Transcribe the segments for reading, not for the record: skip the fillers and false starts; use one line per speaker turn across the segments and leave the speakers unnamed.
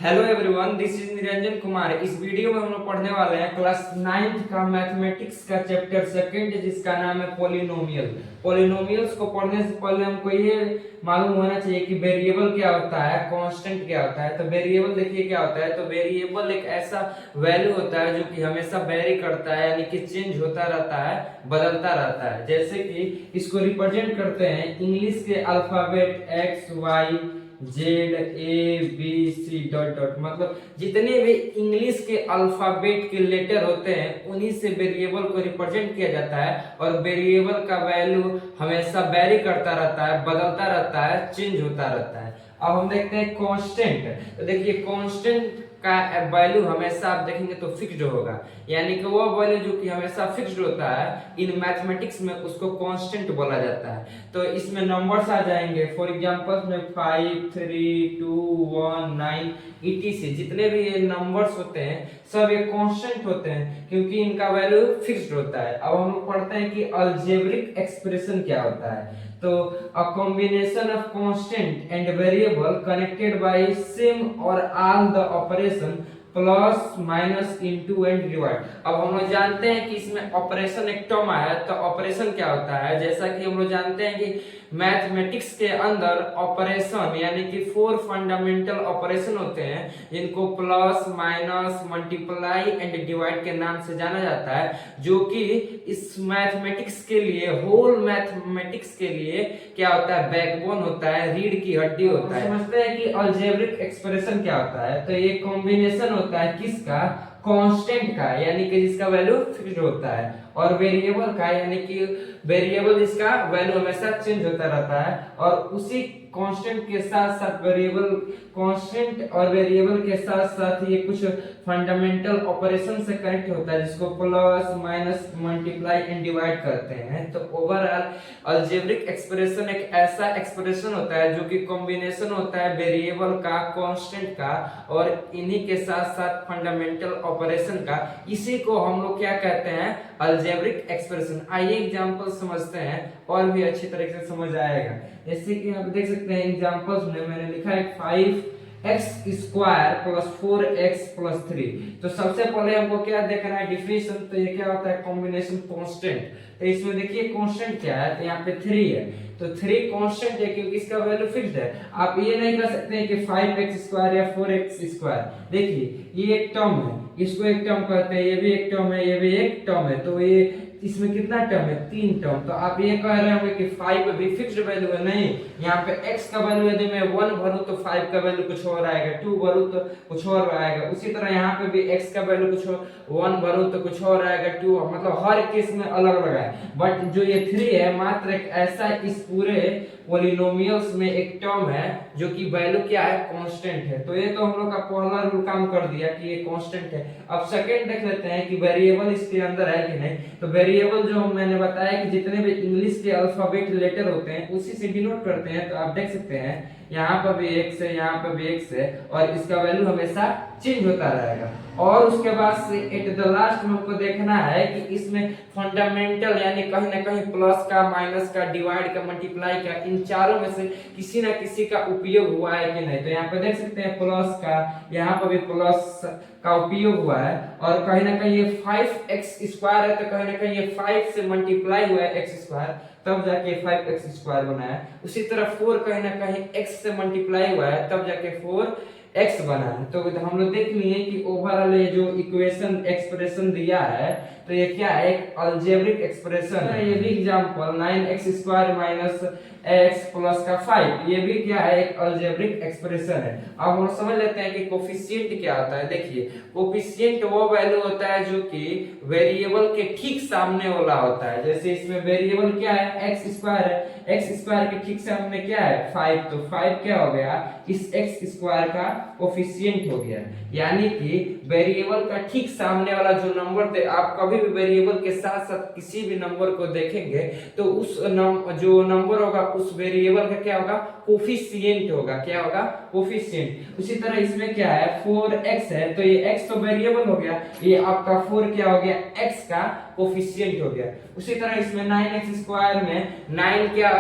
Hello everyone, this is Niranjan Kumar. इस video में हम लोग पढ़ने वाले हैं क्लास 9th का मैथमेटिक्स का चैप्टर सेकंड, जिसका नाम है पॉलिनोमियल। पॉलिनोमियल्स को पढ़ने से पहले हमको ये मालूम होना चाहिए कि वेरिएबल क्या होता है, कांस्टेंट क्या होता है। तो वेरिएबल देखिए क्या होता है। तो वेरिएबल एक ऐसा वैल्यू होता है जो कि हमेशा वेरी करता है, यानी कि चेंज होता रहता है, बदलता रहता है। जैसे कि इसको रिप्रेजेंट करते हैं इंग्लिश के alphabet x y z a b c dot dot, मतलब जितने भी इंग्लिश के अल्फाबेट के लेटर होते हैं उन्हीं से वेरिएबल को रिप्रेजेंट किया जाता है। और वेरिएबल का वैल्यू हमेशा वेरी करता रहता है, बदलता रहता है, चेंज होता रहता है। अब हम देखते हैं कांस्टेंट। तो देखिए कांस्टेंट का वैल्यू हमेशा आप देखेंगे तो फिक्स्ड होगा, यानी कि वो वैल्यू जो कि हमेशा फिक्स्ड होता है इन मैथमेटिक्स में उसको कांस्टेंट बोला जाता है। तो इसमें नंबर्स आ जाएंगे, फॉर एग्जांपल में 5 3 2 1 9 etc, जितने भी ये नंबर्स होते हैं सब ये कांस्टेंट होते हैं क्योंकि इनका वैल्यू फिक्स्ड होता है। अब हम लोग पढ़ते हैं कि अलजेब्रिक एक्सप्रेशन क्या होता है। तो a combination of constant and variable connected by sum or all the operation plus minus into and divide. अब हम लोग जानते हैं कि इसमें ऑपरेशन एक टर्म आया, तो ऑपरेशन क्या होता है। जैसा कि हम लोग जानते हैं कि मैथमेटिक्स के अंदर ऑपरेशन यानी कि 4 फंडामेंटल ऑपरेशन होते हैं जिनको plus minus multiply and divide के नाम से जाना जाता है, जो कि इस मैथमेटिक्स के लिए, होल मैथमेटिक्स के लिए क्या होता है, बैकबोन होता है, रीढ़ की हड्डी होता है। समझते हैं कि अलजेब्रिक एक्सप्रेशन क्या होता है। तो ये कॉम्बिनेशन होता है किसका, कांस्टेंट का, यानी कि जिसका वैल्यू फिक्स्ड होता है, और वेरिएबल का, यानी कि वेरिएबल जिसका वैल्यू हमेशा चेंज होता रहता है। और उसी कांस्टेंट के साथ साथ वेरिएबल, कांस्टेंट और वेरिएबल के साथ साथ ये कुछ फंडामेंटल ऑपरेशन से कनेक्ट होता है जिसको plus minus multiply and divide करते हैं। तो ओवरऑल अलजेब्रिक एक्सप्रेशन एक ऐसा एक्सप्रेशन होता है जो कि कॉम्बिनेशन होता है वेरिएबल का, कांस्टेंट का और इन्हीं के साथ साथ फंडामेंटल ऑपरेशन का। इसी को हम लोग क्या कहते हैं, अलजेब्रिक एक्सप्रेशन। आइए एग्जांपल समझते हैं और भी अच्छी तरीके से समझ आएगा। जैसे कि आप देख सकते हैं एग्जांपल्स में मैंने लिखा है 5x square plus 4x plus 3। तो सबसे पहले हमको क्या देखना है, डिफिनेशन। तो ये क्या होता है, कॉम्बिनेशन कांस्टेंट। तो इसमें देखिए कांस्टेंट क्या है, तो यहाँ पे 3 है। तो 3 कांस्टेंट है क्योंकि इसका वैल्यू फिक्स्ड है। आप ये नहीं कर सकते हैं कि 5x स्क्वायर या 4x स्क्वायर। देखिए ये एक टर्म है, इसको एक टर्म कहते हैं, ये भी एक टर्म है, ये भी एक टर्म है। तो ये इसमें कितना टर्म है, 3 टर्म। तो आप ये कह रहे होंगे कि 5 भी फिक्स्ड वैल्यू है। नहीं, यहाँ पे x का वैल्यू यदि मैं 1 भरूं तो 5 का वैल्यू कुछ और आएगा, 2 भरूं तो कुछ और आएगा। उसी तरह यहाँ पे भी x का वैल्यू कुछ 1 भरूं तो कुछ और आएगा, 2, मतलब हर केस में अलग अलग है। बट जो ये 3 है मात्र एक ऐसा इस पूरे पॉलिनोमियल्स में एक टर्म है जो कि वैल्यू क्या है, कांस्टेंट है। तो ये तो हम लोग का पहला रूल काम कर दिया कि ये कांस्टेंट है। अब सेकंड देख लेते हैं कि वेरिएबल इसके अंदर है कि नहीं। तो वेरिएबल जो मैंने बताया कि जितने भी इंग्लिश के अल्फाबेट लेटर होते हैं उसी से डिनोट करते हैं। तो आप देख सकते हैं यहाँ पर भी x है, यहाँ पर भी x है, और इसका वैल्यू हमेशा चेंज होता रहेगा। और उसके बाद से एट द लास्ट में हमको देखना है कि इसमें फंडामेंटल यानी कहीं ना कहीं प्लस का, माइनस का, डिवाइड का, मल्टीप्लाई का, इन चारों में से किसी ना किसी का उपयोग हुआ है कि नहीं। तो यहाँ पे देख सकते हैं प्लस का, यहाँ पर भी प्लस का उपयोग हुआ है। और कहीं ना कहीं ये 5x स्क्वायर है, तो कहीं ना कहीं ये 5 से मल्टीप्लाई हुआ है x स्क्वायर, तब जाके 5x स्क्वायर बना है। उसी तरह 4 कहीं ना कहीं x से मल्टीप्लाई हुआ है, तब जाके 4x बना है। तो हम लोग देख लिए कि ओवरऑल ये जो इक्वेशन एक्सप्रेशन दिया है तो ये क्या है, एक अलजेब्रिक एक्सप्रेशन है। ये भी example 9x square minus x plus का 5, ये भी क्या है, एक अलजेब्रिक एक्सप्रेशन है। अब हम समझ लेते हैं कि कोफिशिएंट क्या होता है। देखिए कोफिशिएंट वो वैल्यू होता है जो कि वेरिएबल के ठीक सामने वाला होता है। जैसे इसमें वेरिएबल क्या है, x स्क्वायर है, x स्क्वायर के ठीक सामने क्या है, 5। तो 5 क्या हो गया, इस x स्क्वायर का कोफिशिएंट हो गया। यानी कि वेरिएबल का ठीक सामने वाला जो नंबर थे, आप कभी भी वेरिएबल के साथ साथ किसी भी नंबर को देखेंगे तो उस जो नंबर होगा उस वेरिएबल का क्या होगा, कोफिशिएंट होगा। क्या होगा, कोफिशिएंट। उसी तरह इसमें क्या है, 4x है, तो ये x तो वेरिएबल हो गया, ये आपका 4 क्या हो गया, x का कोफिशिएंट हो गया। उसी तरह इसमें 9x स्क्वायर में 9 क्या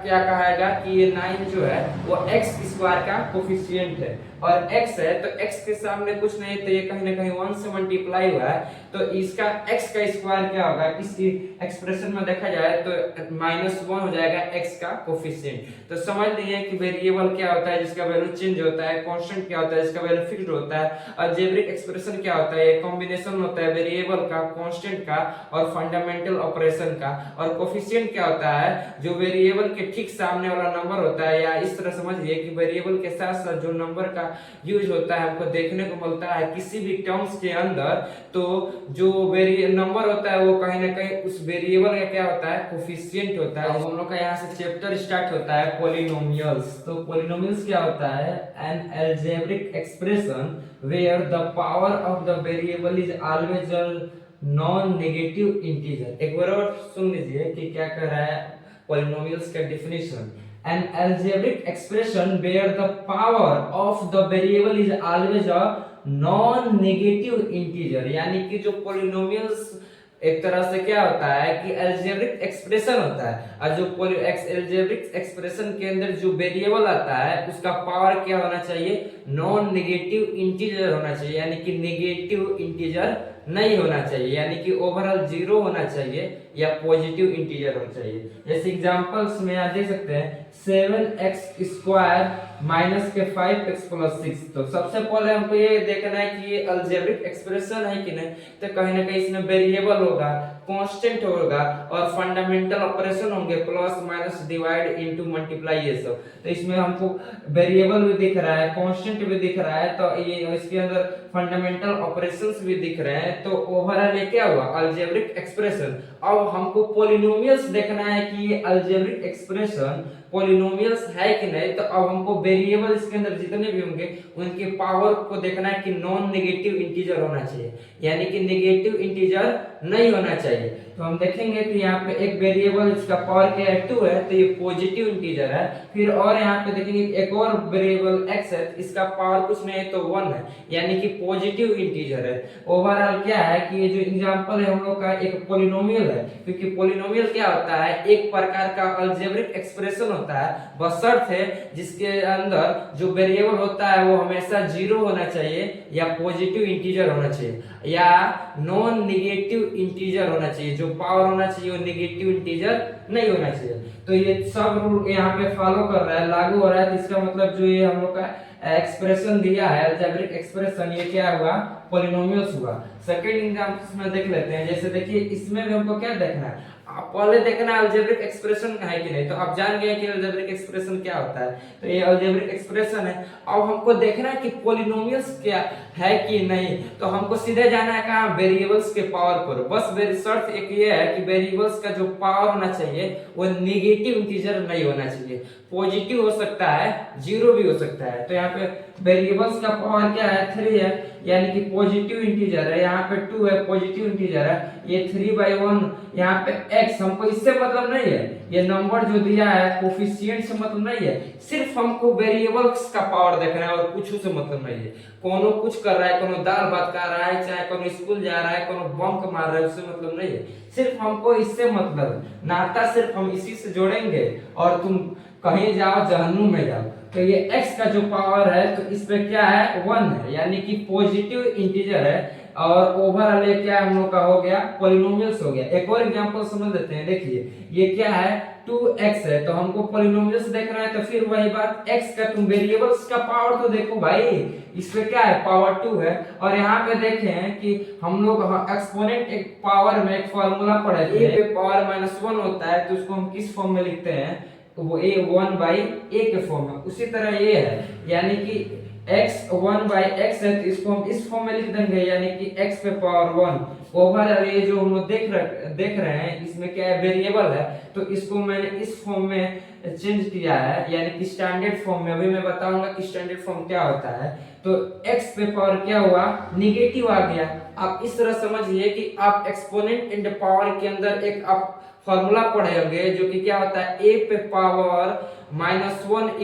क्या कहेगा कि ये 9 जो है वो x स्क्वायर का कोफिशिएंट है, और x है तो x के सामने कुछ नहीं तो ये कहीं ना कहीं 1 से मल्टीप्लाई हुआ है, तो इसका x का स्क्वायर क्या होगा, इस एक्सप्रेशन में देखा जाए तो -1 हो जाएगा x का कोफिशिएंट। तो समझ लिए कि वेरिएबल क्या होता है जिसका वैल्यू चेंज होता है, कांस्टेंट क्या होता है जिसका वैल्यू फिक्स्ड होता है, अलजेब्रिक एक्सप्रेशन क्या होता है, ये कॉम्बिनेशन होता है वेरिएबल का, कांस्टेंट का और फंडामेंटल ऑपरेशन का, और कोफिशिएंट क्या होता है जो वेरिएबल के ठीक सामने वाला नंबर होता है, या इस तरह समझिए कि वेरिएबल के साथ साथ जो नंबर का यूज होता है हमको देखने को मिलता है किसी भी टर्म्स के अंदर, तो जो नंबर होता है वो कहीं ना कहीं उस वेरिएबल का क्या होता है, कोफिशिएंट होता है। हम लोग का यहाँ से चैप्टर स्टार्ट होता है पॉलिनोमियल्स। तो पॉलिनोमियल्स क्या होता है, an algebraic expression where the power of the variable is always a non negative integer. एक बार और सुन लीजिए कि क्या कह रहा है पॉलिनोमियल्स का definition. An algebraic expression where the power of the variable is always a non-negative integer, यानी कि जो पॉलिनोमियल्स एक तरह से क्या होता है कि अलजेब्रिक एक्सप्रेशन होता है, और जो अलजेब्रिक एक्सप्रेशन के अंदर जो वेरिएबल आता है उसका पावर क्या होना चाहिए, नॉन नेगेटिव इंटीजर होना चाहिए, यानी कि नेगेटिव इंटीजर नहीं होना चाहिए, यानी कि ओवरऑल जीरो होना चाहिए या पॉजिटिव इंटीजर होना चाहिए। जैसे एग्जांपल्स में आप देख सकते हैं 7x स्क्वायर माइनस के 5x प्लस 6। तो सबसे पहले हमको ये देखना है कि ये अलजेब्रिक एक्सप्रेशन है कि नहीं, तो कहीं ना कहीं इसमें वेरिएबल होगा, कांस्टेंट होगा और फंडामेंटल ऑपरेशन होंगे, plus minus divide into multiply, ये सब। तो इसमें हमको वेरिएबल भी दिख रहा है, कांस्टेंट भी दिख रहा है, तो ये इसके अंदर फंडामेंटल ऑपरेशंस भी दिख रहे हैं, तो ओवरऑल ये क्या हुआ, अलजेब्रिक एक्सप्रेशन। अब हमको पॉलिनोमियल्स देखना है कि ये अलजेब्रिक एक्सप्रेशन पॉलिनोमियल्स है कि नहीं, तो अब हमको वेरिएबल इसके अंदर जितने भी होंगे उनके पावर को देखना है कि नॉन नेगेटिव इंटीजर होना चाहिए, यानी कि नेगेटिव इंटीजर नहीं होना चाहिए। तो हम देखेंगे कि यहाँ पे एक वेरिएबल इसका पावर क्या है, 2 है, तो ये पॉजिटिव इंटीजर है। फिर और यहाँ पे देखेंगे एक और वेरिएबल x है, इसका पावर कुछ नहीं है तो 1 है, यानी कि पॉजिटिव इंटीजर है। ओवरऑल क्या है कि ये जो एग्जांपल है हम लोग का एक पॉलिनोमियल है, क्योंकि पॉलिनोमियल क्या होता है, एक प्रकार का अलजेब्रिक एक्सप्रेशन होता है, बशर्त है जिसके अंदर जो वेरिएबल होता है वो हमेशा जीरो होना चाहिए या पॉजिटिव इंटीजर होना चाहिए या नॉन नेगेटिव इंटीजर होना चाहिए, जो पावर होना चाहिए वो नेगेटिव इंटीजर नहीं होना चाहिए। तो ये सब रूल यहाँ पे फॉलो कर रहा है, लागू हो रहा है। तो इसका मतलब जो ये हम लोग का एक्सप्रेशन दिया है अलजेब्रिक एक्सप्रेशन, ये क्या हुआ, पॉलिनोमियल्स हुआ। सेकंड एग्जांपल में देख लेते हैं। जैसे देखिए इसमें भी हमको क्या देखना है, पहले देखना अलजेब्रिक एक्सप्रेशन है कि नहीं, तो आप जान गए कि अलजेब्रिक एक्सप्रेशन क्या होता है, तो ये अलजेब्रिक एक्सप्रेशन है। अब हमको देखना है कि पॉलिनोमियल्स क्या है कि नहीं, तो हमको सीधे जाना है कहां, वेरिएबल्स के पावर पर। बस शर्त एक ये है कि वेरिएबल्स का जो पावर होना चाहिए वो नेगेटिव इंटीजर नहीं होना चाहिए, पॉजिटिव हो सकता है, जीरो भी हो सकता है। तो यहाँ पे वेरिएबल्स का पावर क्या है, 3 है, यानी कि पॉजिटिव इंटीजर है। यहाँ पे 2 है, पॉजिटिव इंटीजर है। ये 3/1, यहाँ पे x, हमको इससे मतलब नहीं है, ये नंबर जो दिया है कोफिशिएंट से मतलब नहीं है, सिर्फ हमको वेरिएबल्स का पावर देखना है और कुछ से मतलब नहीं है। कोनो कुछ कर रहा है, कोनो दाल भात खा रहा है, चाहे कोनो स्कूल जा रहा है, कोनो बंक मार रहा है, उससे मतलब नहीं है, सिर्फ हमको इससे मतलब, नाता सिर्फ हम इसी से जोड़ेंगे और तुम कहीं जाओ जहन्नुम में जाओ। तो ये x का जो पावर है तो इस पे क्या है, 1 है, यानी कि पॉजिटिव इंटीजर है। और ओवरऑल ये क्या हम लोग का हो गया, पॉलिनोमियल्स हो गया। एक और एग्जांपल समझ लेते हैं। देखिए ये क्या है, 2x है, तो हमको पॉलिनोमियल्स देखना है, तो फिर वही बात, x का तुम वेरिएबल्स का पावर तो देखो भाई, इस पे क्या है, पावर 2 है। और यहाँ पे देखें कि हम लोग एक्सपोनेंट एक पावर में एक फार्मूला पढ़े थे, a पे पावर -1 होता है, तो उसको हम किस फॉर्म में लिखते हैं, तो वो a 1/a के फॉर्म में। उसी तरह ये है, यानी कि x 1/x है, तो इसको हम इस फॉर्म में लिख देंगे, यानी कि x पे पावर 1। ओवरऑल ये जो हम लोग देख रहे हैं इसमें क्या है, वेरिएबल है, तो इसको मैंने इस फॉर्म में चेंज किया है, यानी कि स्टैंडर्ड फॉर्म में। अभी मैं बताऊंगा कि स्टैंडर्ड फॉर्म क्या होता है। तो x पे पावर क्या हुआ, नेगेटिव आ गया। आप इस तरह समझिए कि आप एक्सपोनेंट एंड पावर के अंदर एक आप फॉर्मूला पढ़े होंगे, जो कि क्या होता है, a पे पावर -1 =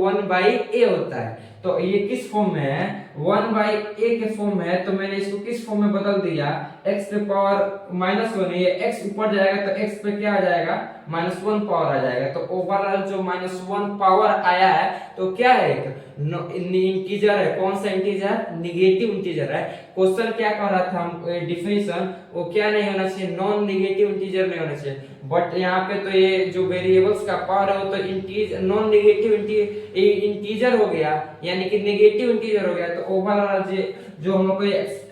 1/a होता है। तो ये किस फॉर्म में है, 1/a के फॉर्म में है, तो मैंने इसको किस फॉर्म में बदल दिया, x पे पावर -1 है, ये x ऊपर जाएगा तो x पे क्या आ जाएगा, -1 पावर आ जाएगा। तो ओवरऑल जो -1 पावर आया है तो क्या है, इंटीजर है। कौन सा इंटीजर, निगेटिव इंटीजर है। क्वेश्चन क्या कह रहा था हम, डिफिनेशन वो क्या नहीं होना चाहिए, नॉन निगेटिव इंटीजर नहीं होना चाहिए। बट यहाँ पे तो ये जो वेरिएबल्स का पावर है वो तो इंटीजर, नॉन निगेटिव इंटीजर हो गया, यानी कि नेगेटिव इंटीजर हो गया। तो ओवरऑल जो हम लोग को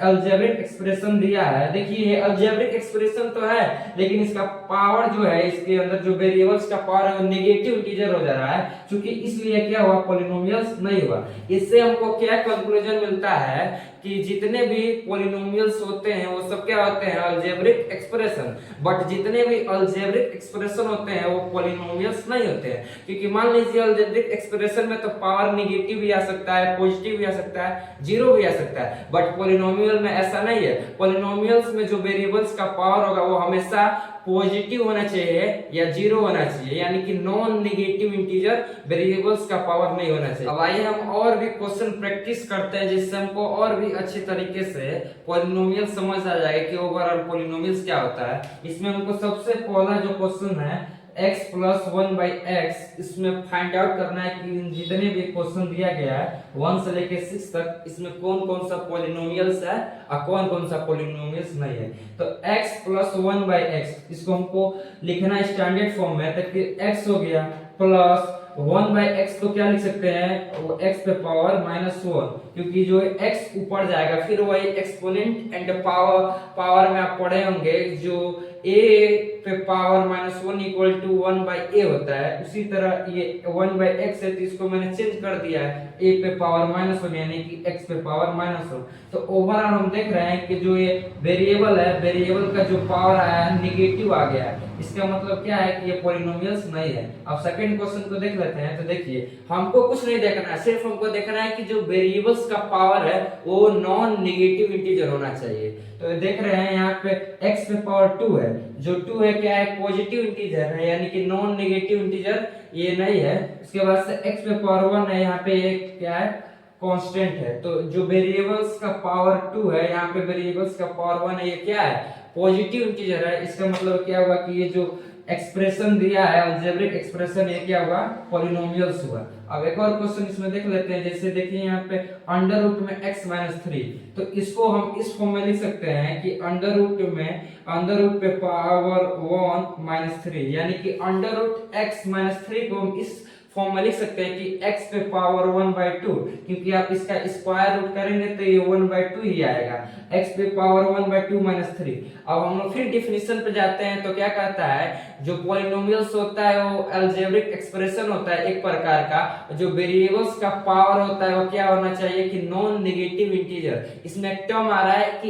अलजेब्रिक एक्सप्रेशन दिया है, देखिए ये अलजेब्रिक एक्सप्रेशन तो है लेकिन इसका पावर जो है, इसके अंदर जो वेरिएबल्स का पावर है वो नेगेटिव इंटीजर हो जा रहा है, क्योंकि इसलिए क्या हुआ, पॉलिनोमियल्स नहीं हुआ। इससे हमको क्या कंक्लूजन मिलता है कि जितने भी पॉलिनोमियल्स होते हैं वो सब क्या होते हैं, अलजेब्रिक एक्सप्रेशन। बट जितने भी अलजेब्रिक एक्सप्रेशन होते हैं वो पॉलिनोमियल्स नहीं होते हैं, क्योंकि मान लीजिए अलजेब्रिक एक्सप्रेशन में तो पावर नेगेटिव भी आ सकता है, पॉजिटिव भी आ सकता है, जीरो भी आ सकता है। बट पॉलिनोमियल में ऐसा नहीं है। पॉलिनोमियल्स में जो वेरिएबल्स का पावर होगा वो हमेशा पॉजिटिव होना चाहिए या जीरो होना चाहिए, यानी कि नॉन नेगेटिव इंटीजर वेरिएबल्स का पावर नहीं होना चाहिए। अब आइए हम और भी क्वेश्चन प्रैक्टिस करते हैं, जिससे हमको और भी अच्छी तरीके से पॉलिनोमियल समझ आ जाएगा कि ओवरऑल पॉलिनोमियल्स क्या होता है। इसमें हमको सबसे पहला जो क्वेश्चन है x + 1/x, इसमें फाइंड आउट करना है कि जितने भी क्वेश्चन दिया गया है 1 से लेके 6 तक, इसमें कौन कौन सा पॉलिनोमियल्स है और कौन कौन सा पॉलिनोमियल्स नहीं है। तो x + 1/x इसको हमको लिखना स्टैंडर्ड फॉर्म में, ताकि x हो गया प्लस 1/x तो क्या लिख सकते हैं, वो x पे पावर -1, क्योंकि जो x ऊपर जाएगा फिर वही एक्सपोनेंट एंड पावर में आप पढ़े होंगे, जो a पे पावर -1 = 1/a होता है। उसी तरह ये 1/x है तो इसको मैंने चेंज कर दिया है, a पे पावर -1 यानी कि x पे पावर -1। तो ओवरऑल हम देख रहे हैं कि जो ये वेरिएबल है, वेरिएबल का जो पावर आया है नेगेटिव आ गया है। इसका मतलब क्या है कि ये पॉलिनोमियल्स नहीं है। अब सेकंड क्वेश्चन को देख लेते हैं। तो देखिए हमको कुछ नहीं देखना है, सिर्फ हमको देखना है कि जो वेरिएबल्स का पावर है वो नॉन नेगेटिव इंटीजर होना चाहिए। तो देख रहे हैं यहाँ पे x पे पावर 2 है, जो 2 है क्या है, पॉजिटिव इंटीजर है, यानी कि नॉन नेगेटिव इंटीजर ये नहीं है। उसके बाद से x पे पावर 1 है, यहाँ पे ये क्या है, कांस्टेंट है। तो जो वेरिएबल्स का पावर 2 है, यहाँ पे वेरिएबल्स का पावर 1 है, ये क्या है, पॉजिटिव इंटीजर है। इसका मतलब क्या हुआ कि ये जो एक्सप्रेशन दिया है अलजेब्रिक एक्सप्रेशन, ये क्या हुआ, पॉलिनोमियल्स हुआ। अब एक और क्वेश्चन इसमें देख लेते हैं। जैसे देखिए यहाँ पे √में x - 3, तो इसको हम इस फॉर्म में लिख सकते हैं कि √पे पावर 1 - 3, यानी कि √x - 3 को हम इस फॉर्म में लिख सकते हैं कि x पे पावर 1/2, क्योंकि आप इसका स्क्वायर रूट करेंगे तो ये 1/2 ही आएगा, x पे पावर 1/2 - 3। अब हम लोग फिर डिफिनीशन पे जाते हैं तो क्या कहता है, जो पॉलिनोमियल्स होता है वो अलजेब्रिक एक्सप्रेशन होता है एक प्रकार का, जो वेरिएबल्स का पावर होता है वो क्या होना चाहिए कि नॉन नेगेटिव इंटीजर। इसमें एक टर्म आ रहा है कि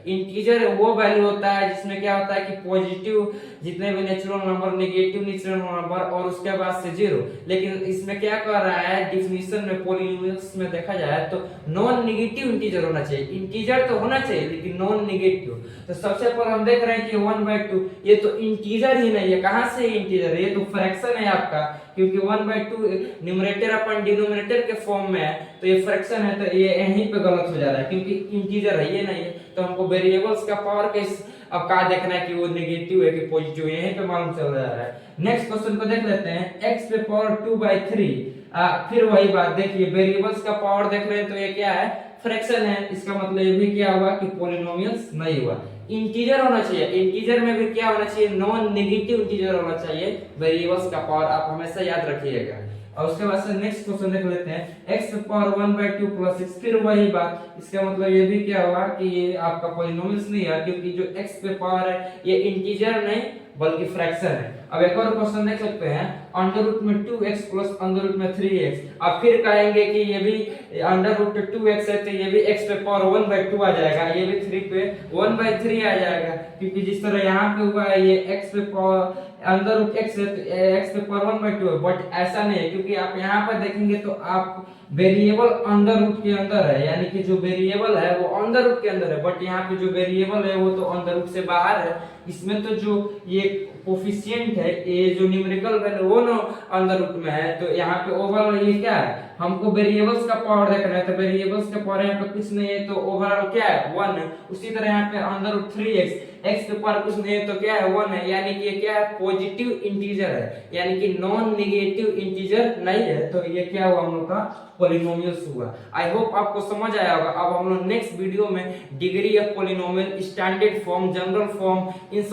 इंटीजर वो वैल्यू होता है जिसमें क्या होता है कि पॉजिटिव जितने भी natural number, negative natural number और उसके बाद से जीरो। लेकिन इसमें क्या कर रहा है, डिफिनीशन में पॉलिनोमियल्स में देखा जाए तो नॉन नेगेटिव इंटीजर होना चाहिए। इंटीजर तो होना चाहिए लेकिन नॉन नेगेटिव। तो सबसे पहले हम देख रहे हैं कि 1/2 ये तो इंटीजर ही नहीं है, कहां से इंटीजर है, ये तो फ्रैक्शन है आपका, क्योंकि 1/2 न्यूमरेटर अपन डिनोमिनेटर के फॉर्म में है, तो ये फ्रैक्शन है, तो ये यहीं पे गलत हो जा रहा है क्योंकि इंटीजर है, ये नहीं है। तो हमको वेरिएबल्स का पावर कैसे अब का देखना है कि वो नेगेटिव है कि पॉजिटिव, यहीं पे मालूम चल रहा है। नेक्स्ट क्वेश्चन को देख लेते हैं। x पे पावर 2/3, फिर वही बात देखिए, वेरिएबल्स का पावर देख रहे हैं तो ये क्या है, फ्रैक्शन है। इसका मतलब ये भी क्या हुआ कि पॉलिनोमियल्स नहीं हुआ, इंटीजर होना चाहिए। इंटीजर में भी क्या होना चाहिए, नॉन नेगेटिव इंटीजर होना चाहिए वेरिएबल्स का पावर, आप हमेशा याद रखिएगा। और उसके बाद से नेक्स्ट क्वेश्चन देख लेते हैं। x पे पावर 1/2 + 6, फिर वही बात। इसका मतलब ये भी क्या हुआ कि ये आपका पॉलिनोमियल्स नहीं है, क्योंकि जो x पे पावर है ये इंटीजर नहीं बल्कि फ्रैक्शन है। अब एक और क्वेश्चन देख सकते हैं। √2x + √3x, आप फिर कहेंगे कि ये भी √2x है तो ये भी x पे पावर 1/2 आ जाएगा, ये भी 3 पे 1/3 आ जाएगा, क्योंकि जिस तरह यहाँ पे हुआ है ये x पे पावर √x है तो x पे पावर 1/2 है। बट ऐसा नहीं है, क्योंकि आप यहाँ पर देखेंगे तो आप वेरिएबल √√ के अंदर है, यानी कि जो वेरिएबल है वो √√ के अंदर है, बट यहाँ पे जो वेरिएबल है वो तो √√ से बाहर है। इसमें तो जो ये कोफिशिएंट है, ये जो न्यूमेरिकल वैल्यू वो दोनों अंडर रूट में है, तो यहाँ पे ओवरऑल ये क्या है, हमको वेरिएबल्स का पावर देखना है, तो वेरिएबल्स का पावर यहाँ पे कुछ नहीं है, तो ओवरऑल क्या है 1 है। उसी तरह यहाँ पे अंडर रूट 3x, x के पावर कुछ नहीं है तो क्या है 1 है, यानी कि ये क्या है पॉजिटिव इंटीजर है, यानी कि नॉन नेगेटिव इंटीजर नहीं है, तो ये क्या हुआ हम लोग का पॉलिनोमियल्स हुआ। आई होप आपको समझ आया होगा। अब हम लोग नेक्स्ट वीडियो में degree of polynomial, standard form, general form, in